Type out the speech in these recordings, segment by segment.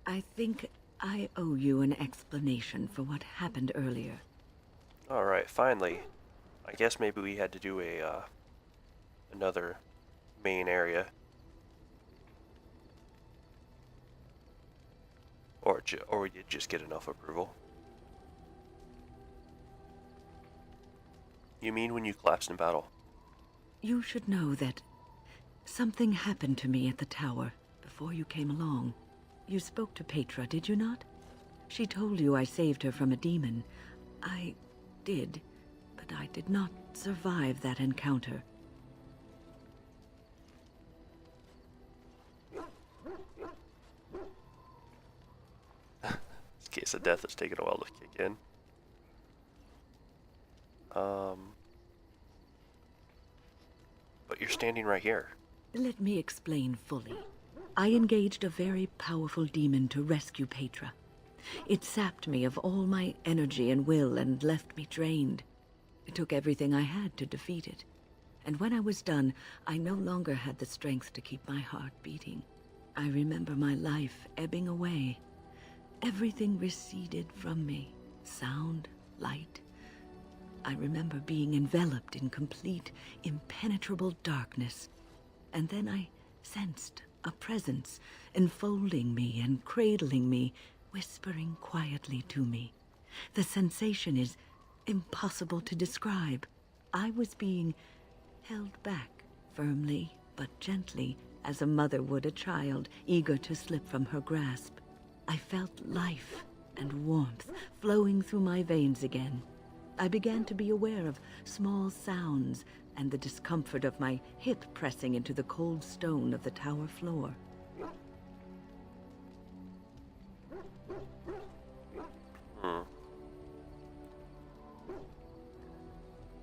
I think I owe you an explanation for what happened earlier. Alright, finally. I guess maybe we had to do a, another main area. Or we did just get enough approval. You mean when you collapsed in battle? You should know that something happened to me at the tower before you came along. You spoke to Petra, did you not? She told you I saved her from a demon. I did, but I did not survive that encounter. This case of death has taken a while to kick in. But you're standing right here. Let me explain fully. I engaged a very powerful demon to rescue Petra. It sapped me of all my energy and will and left me drained. It took everything I had to defeat it. And when I was done, I no longer had the strength to keep my heart beating. I remember my life ebbing away. Everything receded from me. Sound, light. I remember being enveloped in complete, impenetrable darkness. And then I sensed a presence enfolding me and cradling me, whispering quietly to me. The sensation is impossible to describe. I was being held back, firmly but gently, as a mother would a child, eager to slip from her grasp. I felt life and warmth flowing through my veins again. I began to be aware of small sounds and the discomfort of my hip pressing into the cold stone of the tower floor.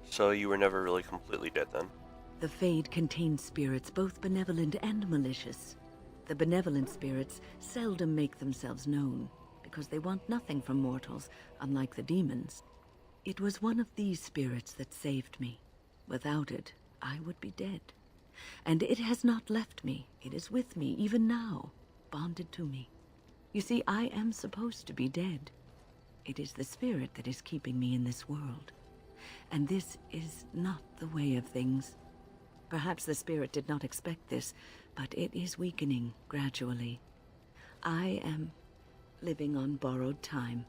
So you were never really completely dead then? The Fade contains spirits both benevolent and malicious. The benevolent spirits seldom make themselves known, because they want nothing from mortals, unlike the demons. It was one of these spirits that saved me. Without it, I would be dead. And it has not left me. It is with me, even now, bonded to me. You see, I am supposed to be dead. It is the spirit that is keeping me in this world. And this is not the way of things. Perhaps the spirit did not expect this, but it is weakening gradually. I am living on borrowed time.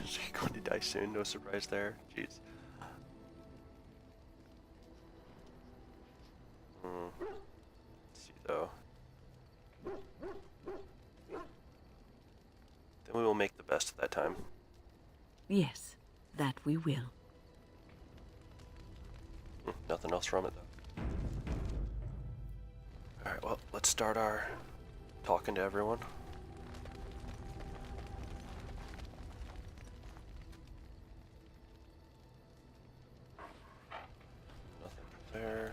Is he going to die soon? No surprise there. Jeez. Let's see though. Then we will make the best of that time. Yes, that we will. Nothing else from it though. Alright, well, let's start our talking to everyone. Nothing there.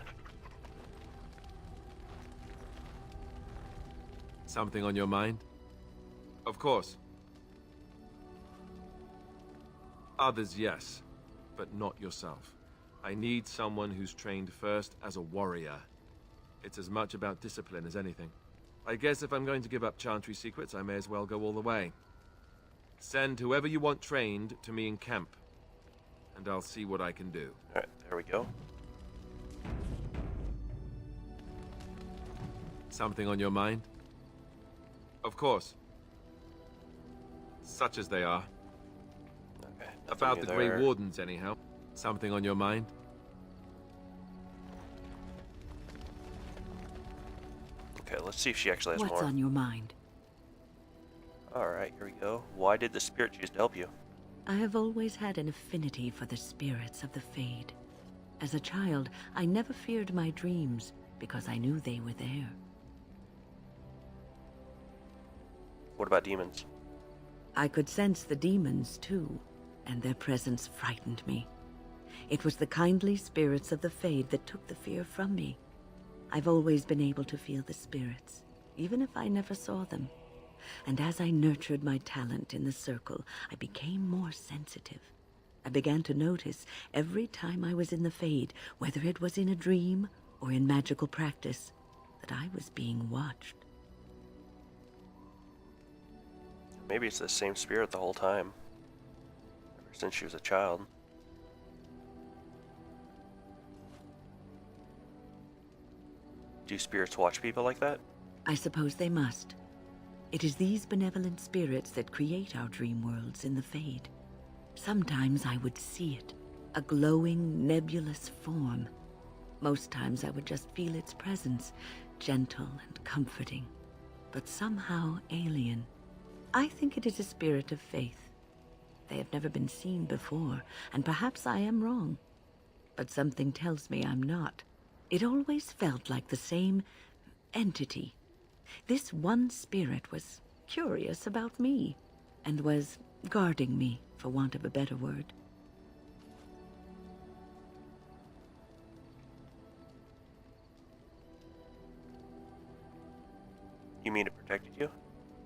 Something on your mind? Of course. Others, yes, but not yourself. I need someone who's trained first as a warrior. It's as much about discipline as anything. I guess if I'm going to give up Chantry secrets, I may as well go all the way. Send whoever you want trained to me in camp, and I'll see what I can do. Alright, there we go. Something on your mind? Of course. Such as they are. Okay, About nothing the new Grey there. Wardens, anyhow. Something on your mind? Okay, let's see if she actually has What's more. on your mind? Alright, here we go. Why did the spirit choose to help you? I have always had an affinity for the spirits of the Fade. As a child, I never feared my dreams because I knew they were there. What about demons? I could sense the demons, too, and their presence frightened me. It was the kindly spirits of the Fade that took the fear from me. I've always been able to feel the spirits, even if I never saw them. And as I nurtured my talent in the circle, I became more sensitive. I began to notice every time I was in the Fade, whether it was in a dream or in magical practice, that I was being watched. Maybe it's the same spirit the whole time, ever since she was a child. Do spirits watch people like that? I suppose they must. It is these benevolent spirits that create our dream worlds in the Fade. Sometimes I would see it, a glowing, nebulous form. Most times I would just feel its presence, gentle and comforting, but somehow alien. I think it is a spirit of faith. They have never been seen before, and perhaps I am wrong. But something tells me I'm not. It always felt like the same entity. This one spirit was curious about me, and was guarding me, for want of a better word. You mean it protected you?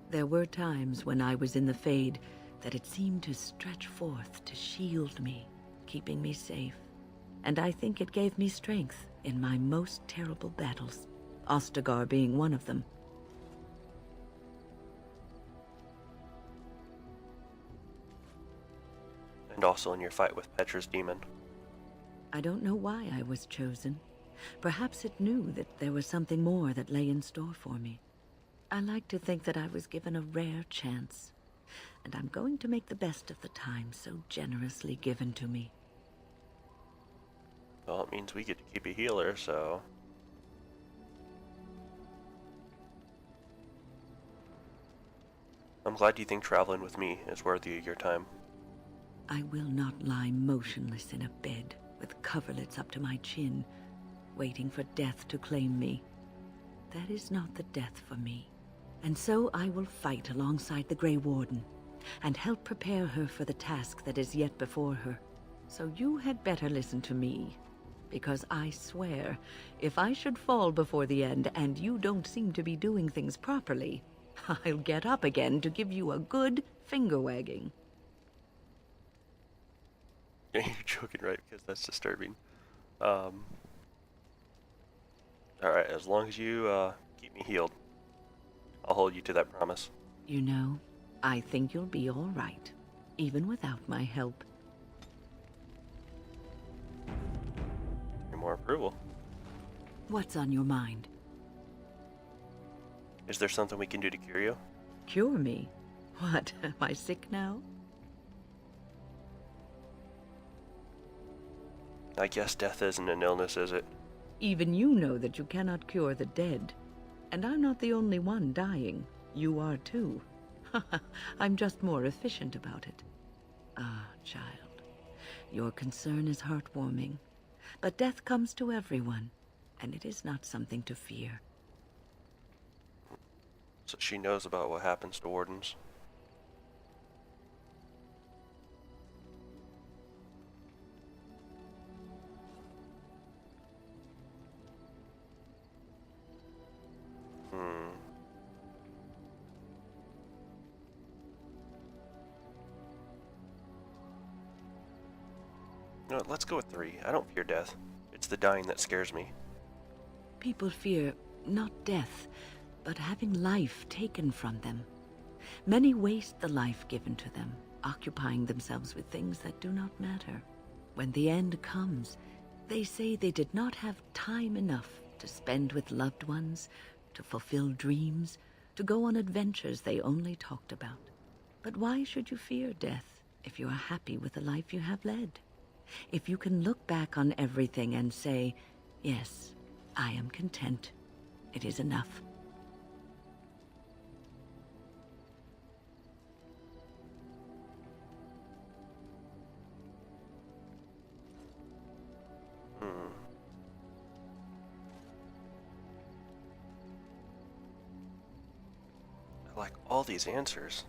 There were times when I was in the Fade that it seemed to stretch forth to shield me, keeping me safe. And I think it gave me strength in my most terrible battles, Ostagar being one of them. And also in your fight with Petra's demon. I don't know why I was chosen. Perhaps it knew that there was something more that lay in store for me. I like to think that I was given a rare chance, and I'm going to make the best of the time so generously given to me. Well, it means we get to keep a healer, so... I'm glad you think traveling with me is worthy of your time. I will not lie motionless in a bed with coverlets up to my chin, waiting for death to claim me. That is not the death for me. And so I will fight alongside the Grey Warden, and help prepare her for the task that is yet before her. So you had better listen to me, because I swear, if I should fall before the end and you don't seem to be doing things properly, I'll get up again to give you a good finger-wagging. You're joking, right? Because that's disturbing. Alright, as long as you keep me healed, I'll hold you to that promise. You know, I think you'll be all right, even without my help. Your more approval. What's on your mind? Is there something we can do to cure you? Cure me? What, am I sick now? I guess death isn't an illness, is it? Even you know that you cannot cure the dead. And I'm not the only one dying. You are too. I'm just more efficient about it. Ah, child, your concern is heartwarming. But death comes to everyone, and it is not something to fear. So she knows about what happens to wardens. No, let's go with 3. I don't fear death. It's the dying that scares me. People fear not death, but having life taken from them. Many waste the life given to them, occupying themselves with things that do not matter. When the end comes, they say they did not have time enough to spend with loved ones, to fulfill dreams, to go on adventures they only talked about. But why should you fear death if you are happy with the life you have led? If you can look back on everything and say, yes, I am content. It is enough. I like all these answers.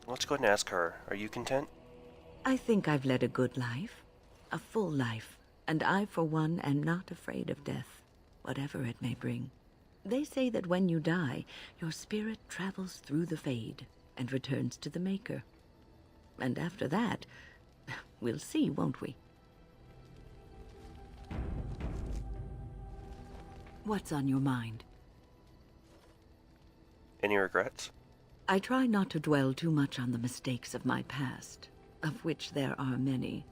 Let's go ahead and ask her. Are you content? I think I've led a good life, a full life, and I, for one, am not afraid of death, whatever it may bring. They say that when you die, your spirit travels through the Fade and returns to the Maker. And after that, we'll see, won't we? What's on your mind? Any regrets? I try not to dwell too much on the mistakes of my past, of which there are many.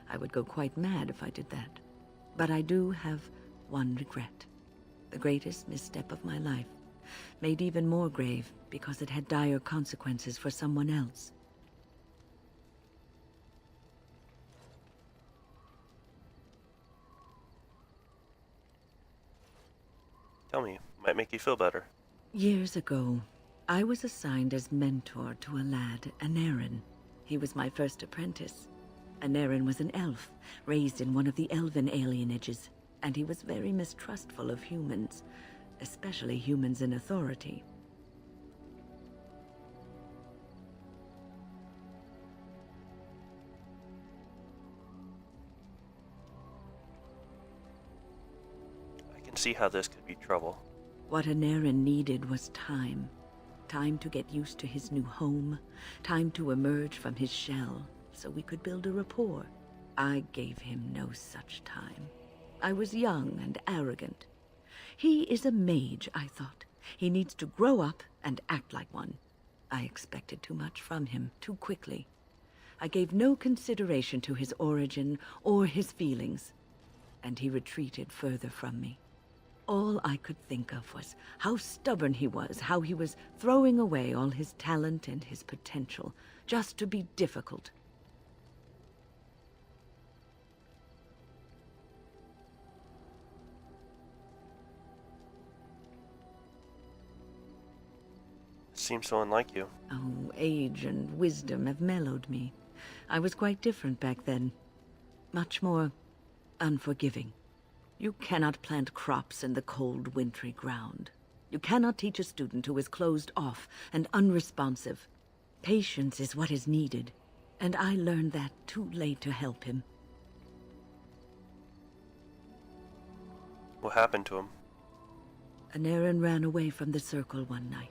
I would go quite mad if I did that. But I do have one regret. The greatest misstep of my life, made even more grave because it had dire consequences for someone else. Tell me, might make you feel better. Years ago, I was assigned as mentor to a lad, Oghren. He was my first apprentice. Oghren was an elf, raised in one of the elven alienages, and he was very mistrustful of humans, especially humans in authority. I can see how this could be trouble. What Oghren needed was time. Time to get used to his new home, time to emerge from his shell, so we could build a rapport. I gave him no such time. I was young and arrogant. He is a mage, I thought. He needs to grow up and act like one. I expected too much from him, too quickly. I gave no consideration to his origin or his feelings, and he retreated further from me. All I could think of was how stubborn he was, how he was throwing away all his talent and his potential, just to be difficult. Seems so unlike you. Oh, age and wisdom have mellowed me. I was quite different back then. Much more unforgiving. You cannot plant crops in the cold, wintry ground. You cannot teach a student who is closed off and unresponsive. Patience is what is needed, and I learned that too late to help him. What happened to him? Oghren ran away from the circle one night.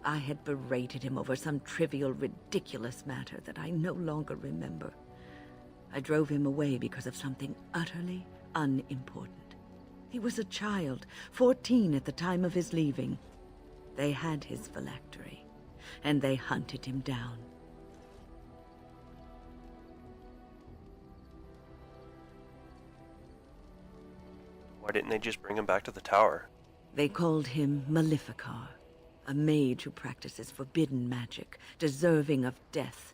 I had berated him over some trivial, ridiculous matter that I no longer remember. I drove him away because of something utterly unimportant. He was a child, 14 at the time of his leaving. They had his phylactery, and they hunted him down. Why didn't they just bring him back to the tower? They called him Maleficar, a mage who practices forbidden magic, deserving of death.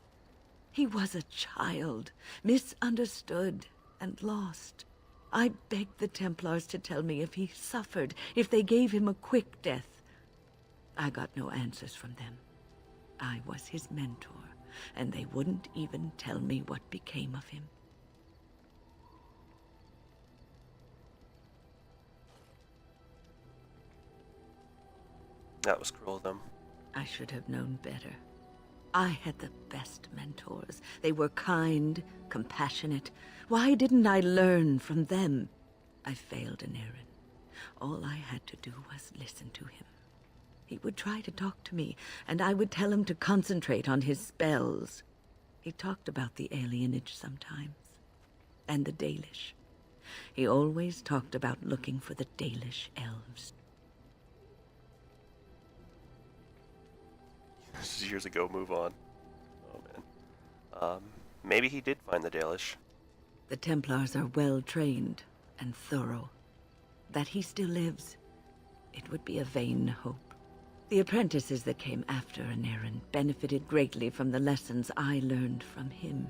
He was a child, misunderstood and lost. I begged the Templars to tell me if he suffered, if they gave him a quick death. I got no answers from them. I was his mentor, and they wouldn't even tell me what became of him. That was cruel of them. I should have known better. I had the best mentors. They were kind, compassionate. Why didn't I learn from them? I failed Oghren. All I had to do was listen to him. He would try to talk to me, and I would tell him to concentrate on his spells. He talked about the alienage sometimes, and the Dalish. He always talked about looking for the Dalish elves. This is years ago, move on. Oh man. Maybe he did find the Dalish. The Templars are well trained and thorough. That he still lives, it would be a vain hope. The apprentices that came after Oghren benefited greatly from the lessons I learned from him.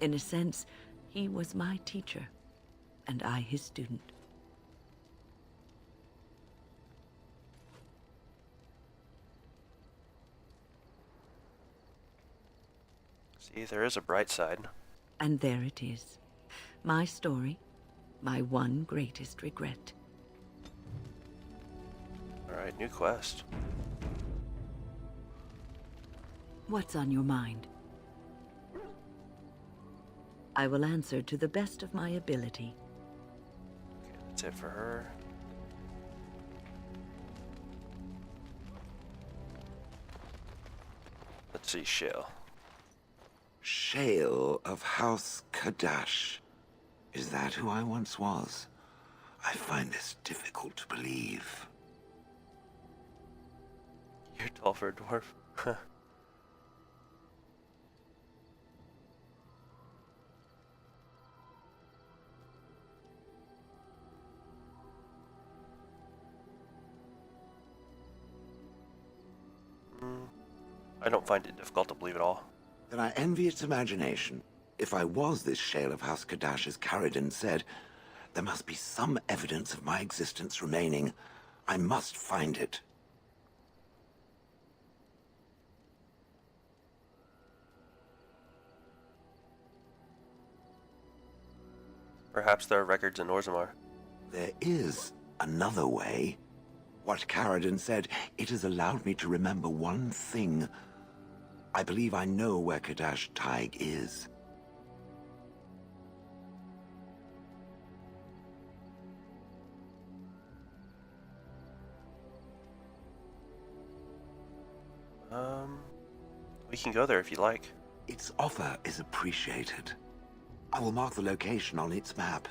In a sense, he was my teacher, and I his student. See, there is a bright side. And there it is. My story, my one greatest regret. Alright, new quest. What's on your mind? I will answer to the best of my ability. Okay, that's it for her. Let's see, shale. Shale of House Kadash. Is that who I once was? I find this difficult to believe. You're tall for a dwarf. I don't find it difficult to believe at all. Then I envy its imagination. If I was this Shale of House Kadash, as Caridin said, there must be some evidence of my existence remaining. I must find it. Perhaps there are records in Orzammar. There is another way. What Caridin said, it has allowed me to remember one thing. I believe I know where Kadash Taig is. We can go there if you like. Its offer is appreciated. I will mark the location on its map.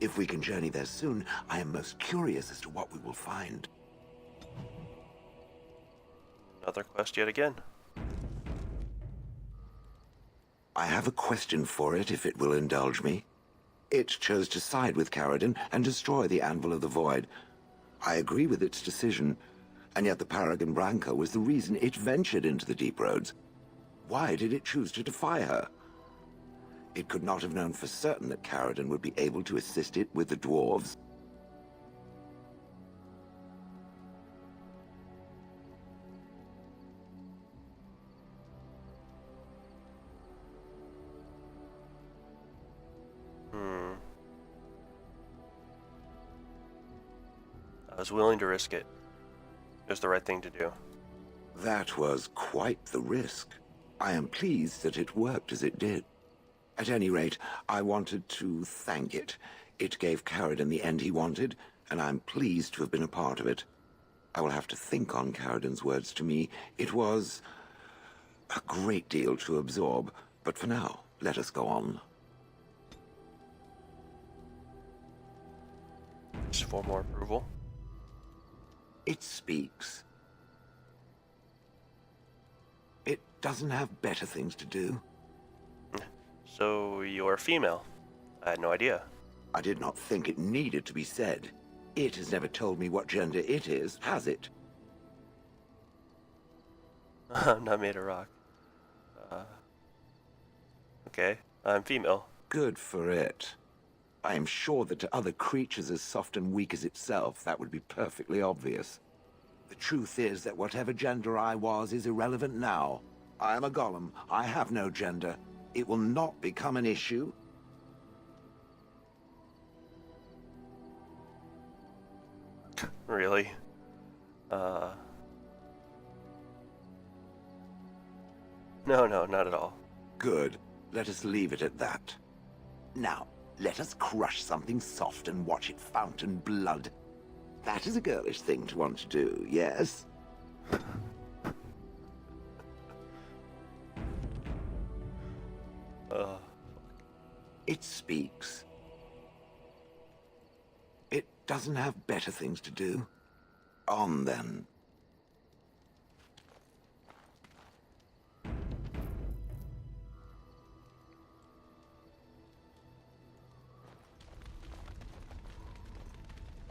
If we can journey there soon, I am most curious as to what we will find. Another quest yet again. I have a question for it, if it will indulge me. It chose to side with Caridin and destroy the Anvil of the Void. I agree with its decision, and yet the Paragon Branca was the reason it ventured into the Deep Roads. Why did it choose to defy her? It could not have known for certain that Caridin would be able to assist it with the dwarves. I was willing to risk it. It was the right thing to do. That was quite the risk. I am pleased that it worked as it did. At any rate, I wanted to thank it. It gave Caridin the end he wanted, and I'm pleased to have been a part of it. I will have to think on Caridin's words to me. It was a great deal to absorb, but for now, let us go on. Just for more approval. It speaks. It doesn't have better things to do. So you're female? I had no idea. I did not think it needed to be said. It has never told me what gender it is, has it? I'm not made of rock. Okay, I'm female. Good for it. I am sure that to other creatures as soft and weak as itself, that would be perfectly obvious. The truth is that whatever gender I was is irrelevant now. I am a golem. I have no gender. It will not become an issue. Really? No, not at all. Good. Let us leave it at that. Now, let us crush something soft and watch it fountain blood. That is a girlish thing to want to do, yes? It speaks. It doesn't have better things to do. On, then.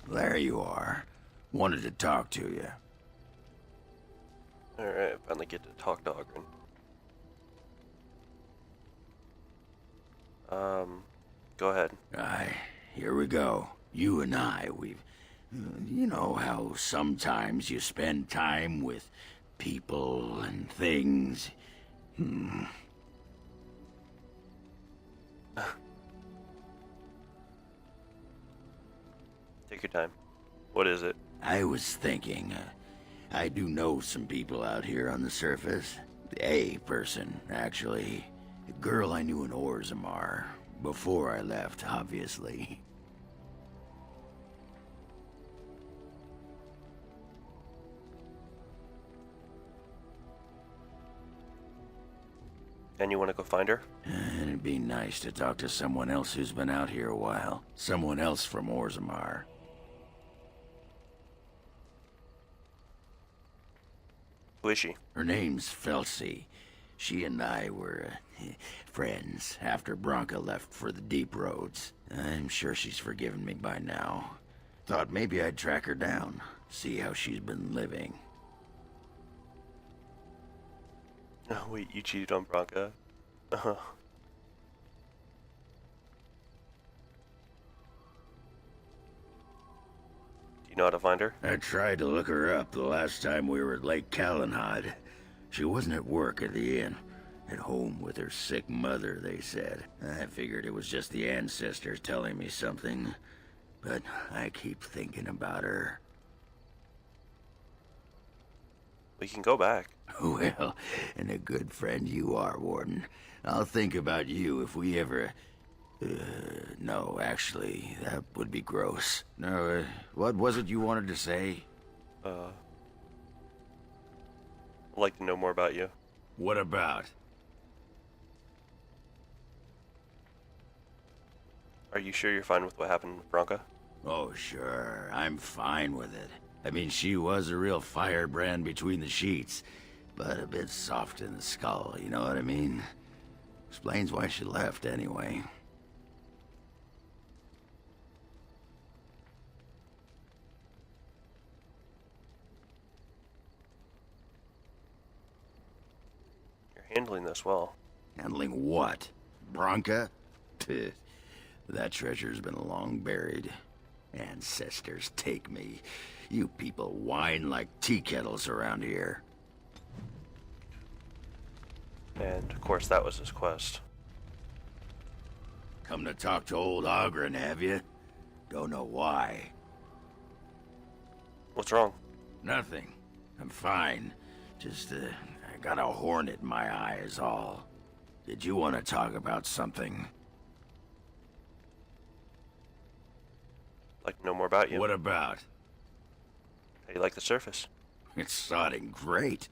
There you are. Wanted to talk to you. Alright, finally get to talk to Oghren. Go ahead. Here we go. You and I, we've... You know how sometimes you spend time with people and things? Take your time. What is it? I was thinking, I do know some people out here on the surface. A person, actually. A girl I knew in Orzammar. Before I left, obviously. And you want to go find her? It'd be nice to talk to someone else who's been out here a while. Someone else from Orzammar. Who is she? Her name's Felsi. She and I were friends after Branka left for the deep roads. I'm sure she's forgiven me by now. Thought maybe I'd track her down, see how she's been living. Oh, wait, you cheated on Branka? Uh-huh. Do you know how to find her? I tried to look her up the last time we were at Lake Calenhad. She wasn't at work at the inn. At home with her sick mother, they said. I figured it was just the ancestors telling me something. But I keep thinking about her. We can go back. Well, and a good friend you are, Warden. I'll think about you if we ever... no, actually, that would be gross. No, what was it you wanted to say? I'd like to know more about you. What about? Are you sure you're fine with what happened with Branka? Oh, sure. I'm fine with it. I mean, she was a real firebrand between the sheets, but a bit soft in the skull, you know what I mean? Explains why she left, anyway. You're handling this well. Handling what? Branka? Pfft. That treasure's been long buried. Ancestors take me. You people whine like tea kettles around here. And, of course, that was his quest. Come to talk to old Oghren, have you? Don't know why. What's wrong? Nothing. I'm fine. Just, I got a hornet in my eye is all. Did you want to talk about something? I'd like to know more about you. What about? How do you like the surface? It's sodding great.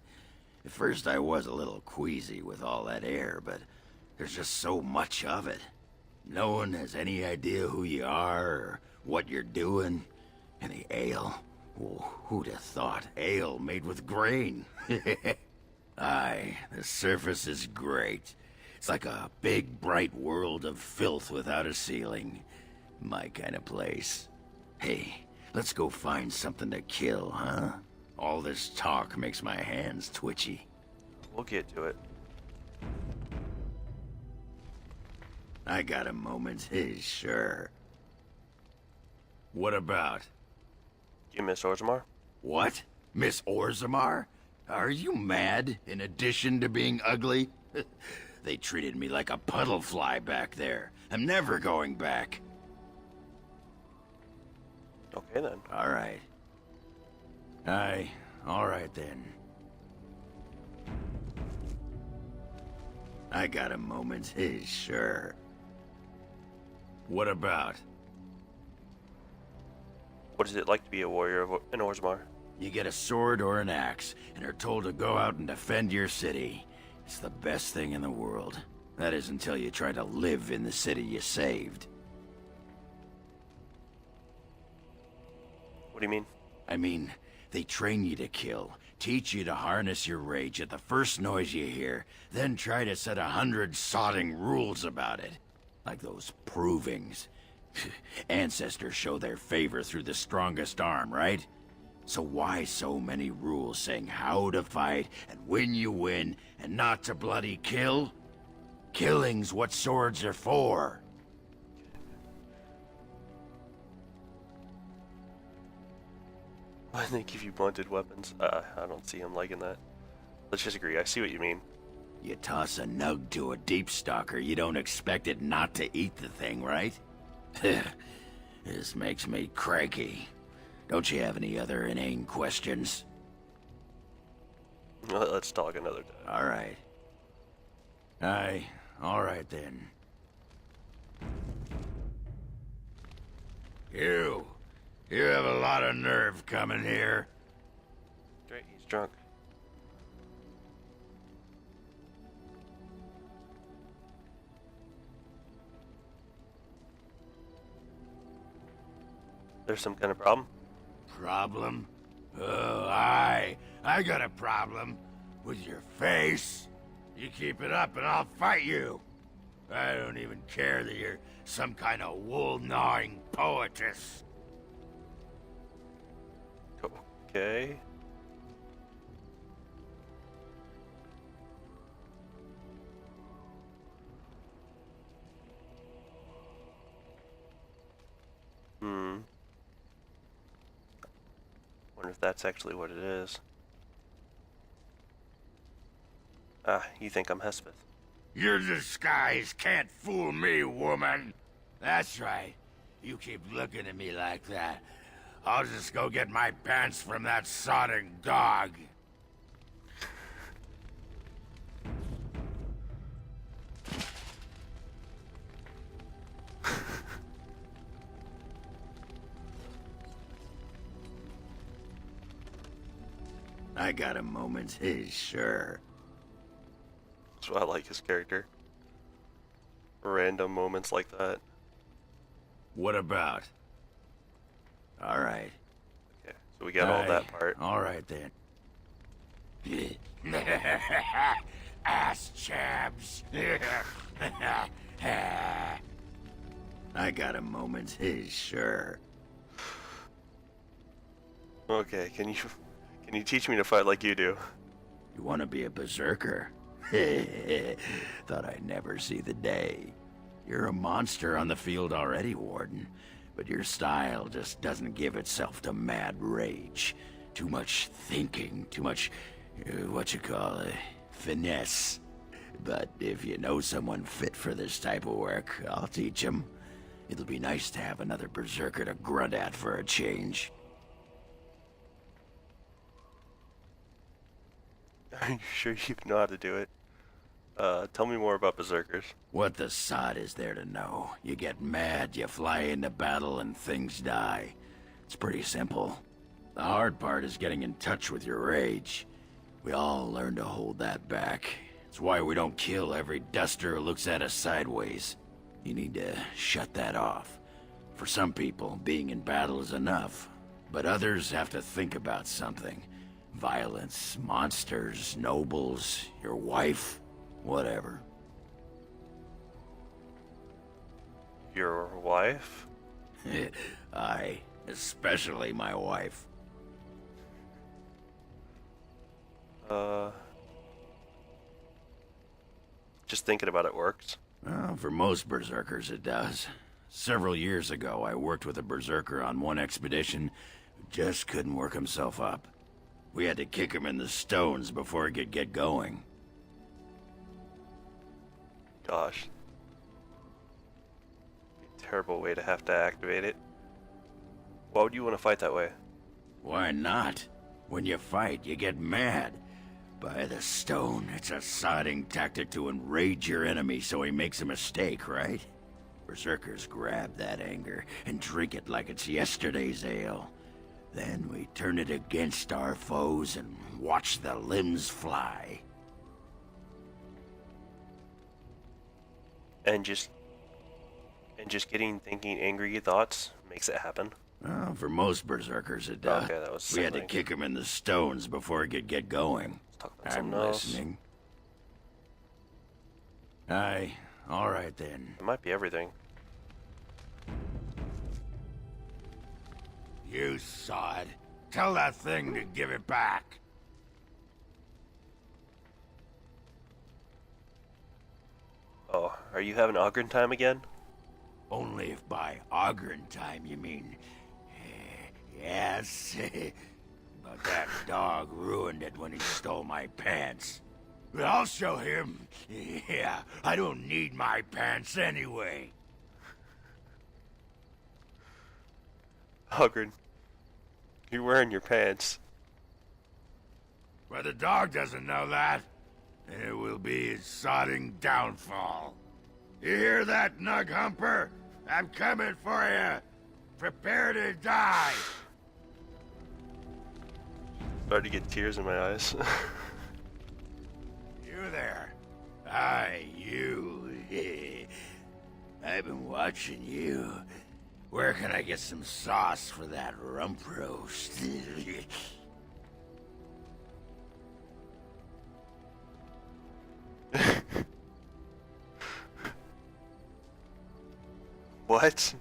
At first I was a little queasy with all that air, but there's just so much of it. No one has any idea who you are or what you're doing. And the ale? Oh, who'd have thought? Ale made with grain. Aye, the surface is great. It's like a big, bright world of filth without a ceiling. My kind of place. Hey, let's go find something to kill, huh? All this talk makes my hands twitchy. We'll get to it. I got a moment, sure. What about? Do you miss Orzammar? What? Miss Orzammar? Are you mad, in addition to being ugly? They treated me like a puddle fly back there. I'm never going back. Okay, then. All right. Aye, all right then. I got a moment, sure. What about? What is it like to be a warrior in Orzammar? You get a sword or an axe, and are told to go out and defend your city. It's the best thing in the world. That is until you try to live in the city you saved. What do you mean? I mean, they train you to kill, teach you to harness your rage at the first noise you hear, then try to set 100 sodding rules about it. Like those provings. Ancestors show their favor through the strongest arm, right? So why so many rules saying how to fight, and when you win, and not to bloody kill? Killing's what swords are for. Why do they give you blunted weapons? I don't see him liking that. Let's just agree. I see what you mean. You toss a nug to a deep stalker, you don't expect it not to eat the thing, right? This makes me cranky. Don't you have any other inane questions? Let's talk another time. All right. Aye, all right then. You have a lot of nerve coming here. Great, he's drunk. There's some kind of problem? Problem? Oh, I got a problem with your face. You keep it up and I'll fight you. I don't even care that you're some kind of wool-gnawing poetess. Okay. Wonder if that's actually what it is. Ah, you think I'm Hespeth. Your disguise can't fool me, woman. That's right. You keep looking at me like that. I'll just go get my pants from that sodding dog. I got a moment, sure. That's why I like his character. Random moments like that. What about? All right. Okay, so we got all that part. All right then. Asschabs. I got a moment, sure. Okay, can you teach me to fight like you do? You want to be a berserker? Thought I'd never see the day. You're a monster on the field already, Warden. But your style just doesn't give itself to mad rage. Too much thinking, too much, finesse. But if you know someone fit for this type of work, I'll teach him. It'll be nice to have another berserker to grunt at for a change. Are you sure you know how to do it? Tell me more about berserkers. What the sod is there to know? You get mad, you fly into battle, and things die. It's pretty simple. The hard part is getting in touch with your rage. We all learn to hold that back. It's why we don't kill every duster who looks at us sideways. You need to shut that off. For some people, being in battle is enough. But others have to think about something. Violence, monsters, nobles, your wife, whatever. Your wife? Especially my wife. Just thinking about it works. Well, for most berserkers it does. Several years ago, I worked with a berserker on one expedition who just couldn't work himself up. We had to kick him in the stones before he could get going. Gosh. Terrible way to have to activate it. Why would you want to fight that way? Why not? When you fight, you get mad. By the stone, it's a sodding tactic to enrage your enemy so he makes a mistake, right? Berserkers grab that anger and drink it like it's yesterday's ale. Then we turn it against our foes and watch the limbs fly. And just getting thinking angry thoughts makes it happen. Well, for most berserkers it does. Okay, that was We had to something. kick him in the stones before he could get going. Let's talk about I'm something else. listening. Aye, all right then. It might be everything. You sod. Tell that thing to give it back. Oh, are you having Oghren time again? Only if by Oghren time you mean... yes. But that dog ruined it when he stole my pants. But I'll show him. Yeah, I don't need my pants anyway. Oghren, you're wearing your pants. But the dog doesn't know that. And it will be his sodding downfall. You hear that, Nug Humper? I'm coming for you. Prepare to die. Starting to get tears in my eyes. You there. Aye, you. I've been watching you. Where can I get some sauce for that rump roast? What?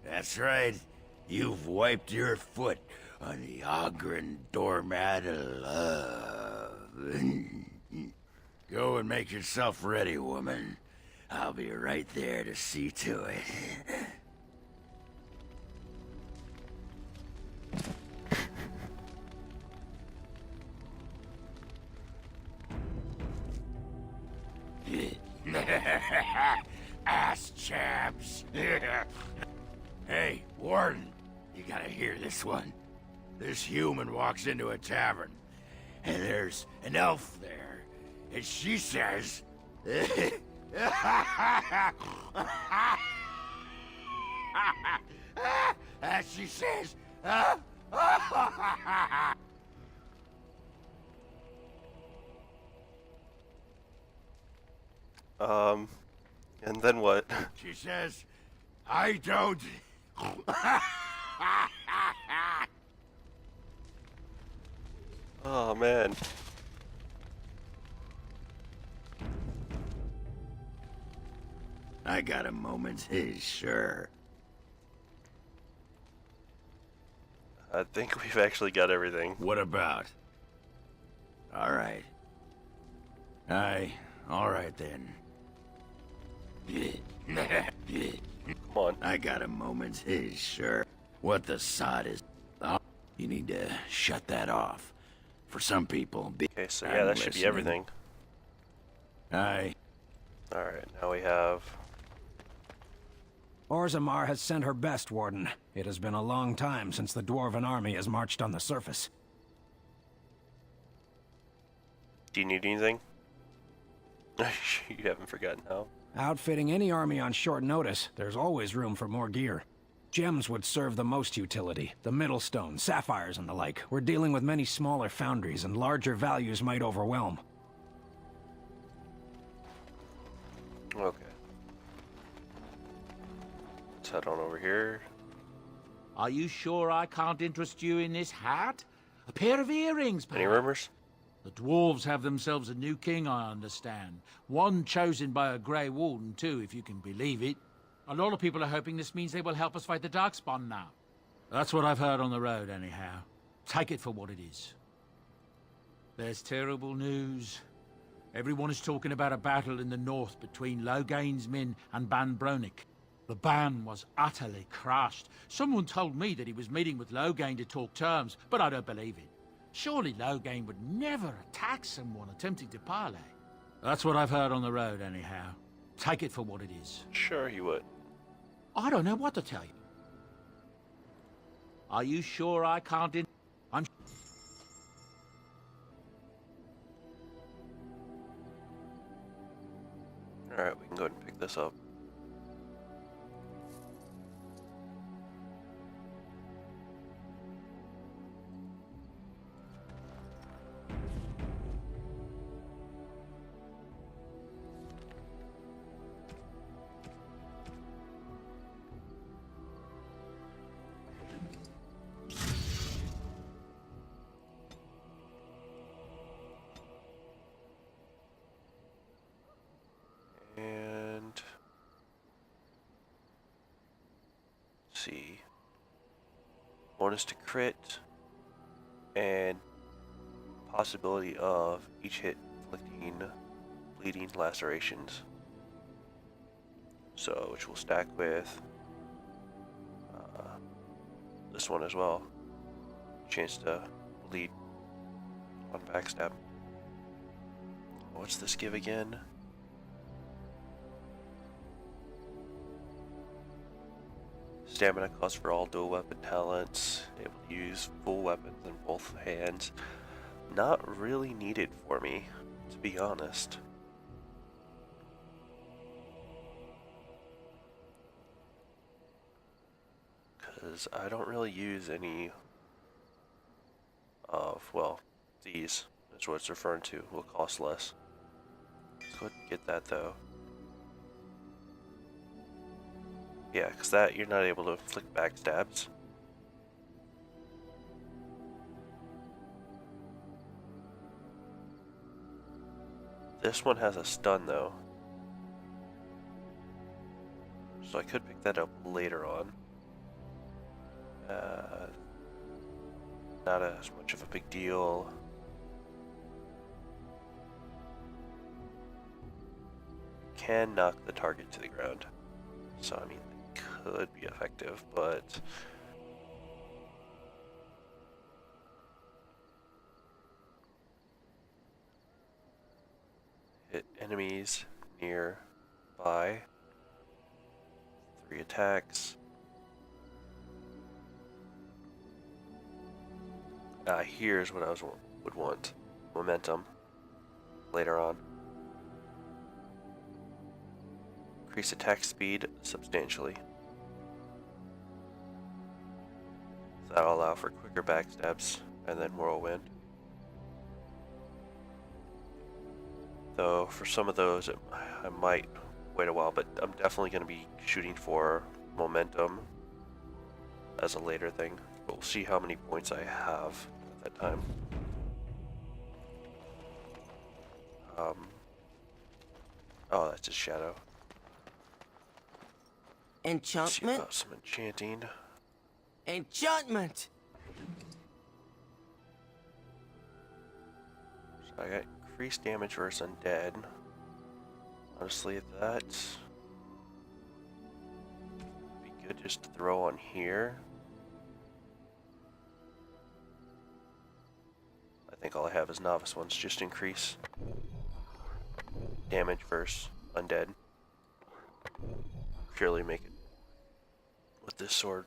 That's right. You've wiped your foot on the Oghren doormat of love. Go and make yourself ready, woman. I'll be right there to see to it. Asschabs. Hey, Warden, you gotta hear this one. This human walks into a tavern, and there's an elf there, and she says... As she says... And then what? She says, I don't... Oh, man. I got a moment, sure. I think we've actually got everything. What about? All right. All right then. Come on. I got a moment, sure. What the sod is... Oh, you need to shut that off. For some people... Okay, so yeah, that should be everything. Aye. Alright, now we have... Orzammar has sent her best, Warden. It has been a long time since the Dwarven army has marched on the surface. Do you need anything? You haven't forgotten how. Outfitting any army on short notice, there's always room for more gear. Gems would serve the most utility. The Middlestone, sapphires and the like. We're dealing with many smaller foundries, and larger values might overwhelm. Okay. Let's head on over here. Are you sure I can't interest you in this hat? A pair of earrings, perhaps? Any rumors? The dwarves have themselves a new king, I understand. One chosen by a Grey Warden, too, if you can believe it. A lot of people are hoping this means they will help us fight the Darkspawn now. That's what I've heard on the road, anyhow. Take it for what it is. There's terrible news. Everyone is talking about a battle in the north between Logain's men and Ban Bronik. The Ban was utterly crushed. Someone told me that he was meeting with Logain to talk terms, but I don't believe it. Surely Logain would never attack someone attempting to parley. That's what I've heard on the road, anyhow. Take it for what it is. Sure he would. I don't know what to tell you. Are you sure I can't I'm... Alright, we can go ahead and pick this up. And let's see, bonus to crit and possibility of each hit inflicting bleeding lacerations, so which will stack with this one as well, chance to bleed on backstab. What's this give again? Stamina cost for all dual weapon talents. Able to use full weapons in both hands. Not really needed for me, to be honest. Because I don't really use any of, well, these is what it's referring to, will cost less. Let's go ahead and get that though. Yeah, because that you're not able to inflict backstabs. This one has a stun though, so I could pick that up later on. Not as much of a big deal. Can knock the target to the ground, so I mean it could be effective, but hit enemies nearby. 3 attacks. Here's what I would want. Momentum. Later on. Increase attack speed substantially. So that'll allow for quicker backstabs, and then whirlwind. Though for some of those, I might wait a while, but I'm definitely going to be shooting for momentum as a later thing. But we'll see how many points I have at that time. Oh, that's his shadow. See Enchantment? about some enchanting. Enchantment! So I got increased damage versus undead. Honestly, that's be good just to throw on here. I think all I have is novice ones. Just increase damage versus undead. Purely make it with this sword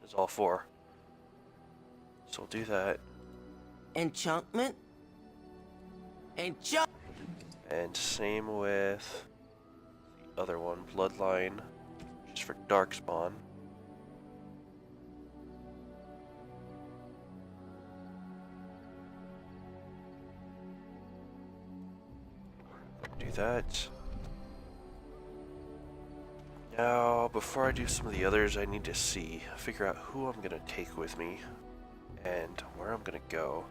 is all 4. So we'll do that. Enchantment? Enchant. And same with the other one, Bloodline, just for Darkspawn. Do that. Now, before I do some of the others, I need to figure out who I'm going to take with me and where I'm going to go.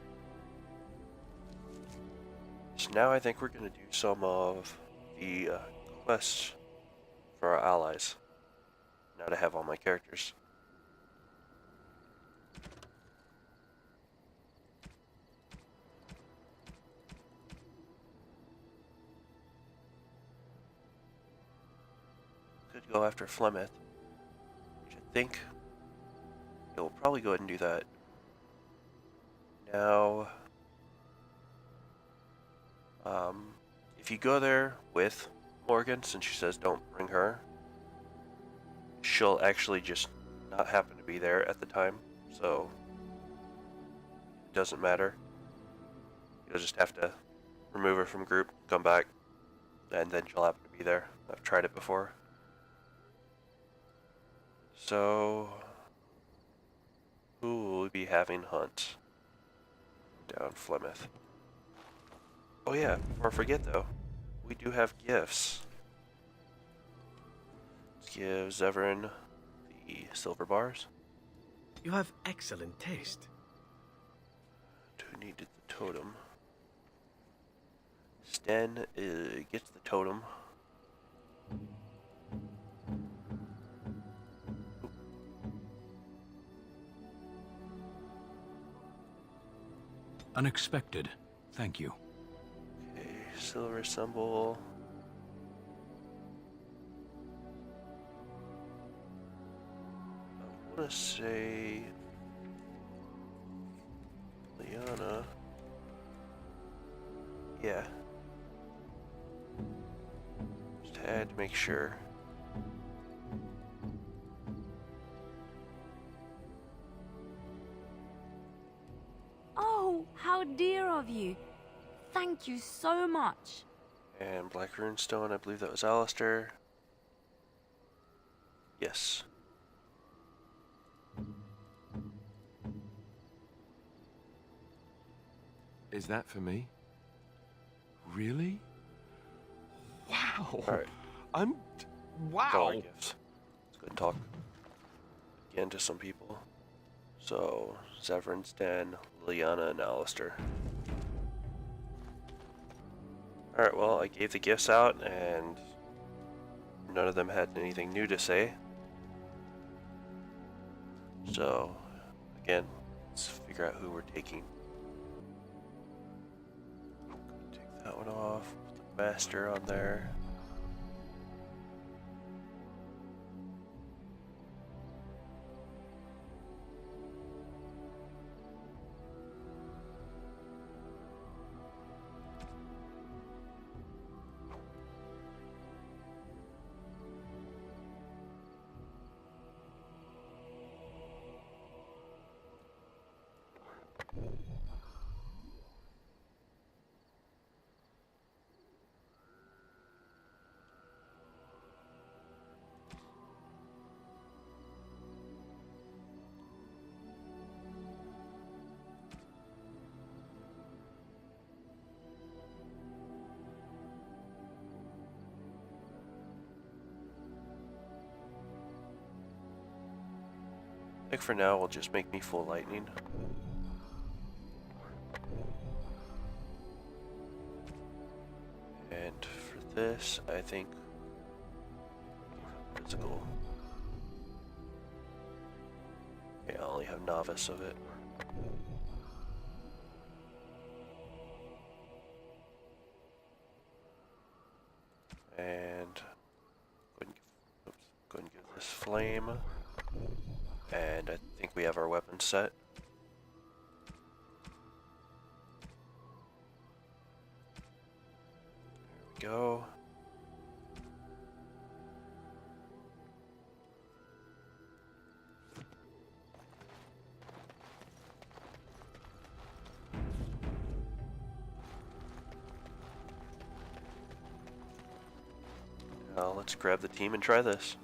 So now I think we're going to do some of the quests for our allies. Now to have all my characters. Could go after Flemeth, which I think we'll probably go ahead and do that. Now, if you go there with Morgan, since she says don't bring her, she'll actually just not happen to be there at the time, so it doesn't matter. You'll just have to remove her from group, come back, and then she'll happen to be there. I've tried it before. So, who will we be having hunt down Flemeth? Oh yeah, before I forget though, we do have gifts. Let's give Zevran the silver bars. You have excellent taste. Who needed the totem? Sten gets the totem. Unexpected. Thank you. Okay, silver symbol. I want to say Liana. Yeah. Just had to make sure. Oh, how dear of you. Thank you so much. And Black Runestone, I believe that was Alistair. Yes. Is that for me? Really? Wow. Alright. Wow. That's all my gifts. go and talk again to some people. So, Zevran, Stan, Liliana, and Alistair. Alright, well, I gave the gifts out, and none of them had anything new to say. So, again, let's figure out who we're taking. Take that one off, put the master on there. I think for now we'll just make me full lightning. And for this, I think physical. Okay, I only have novice of it. And go ahead and give this flame. And I think we have our weapon set. There we go. Now let's grab the team and try this.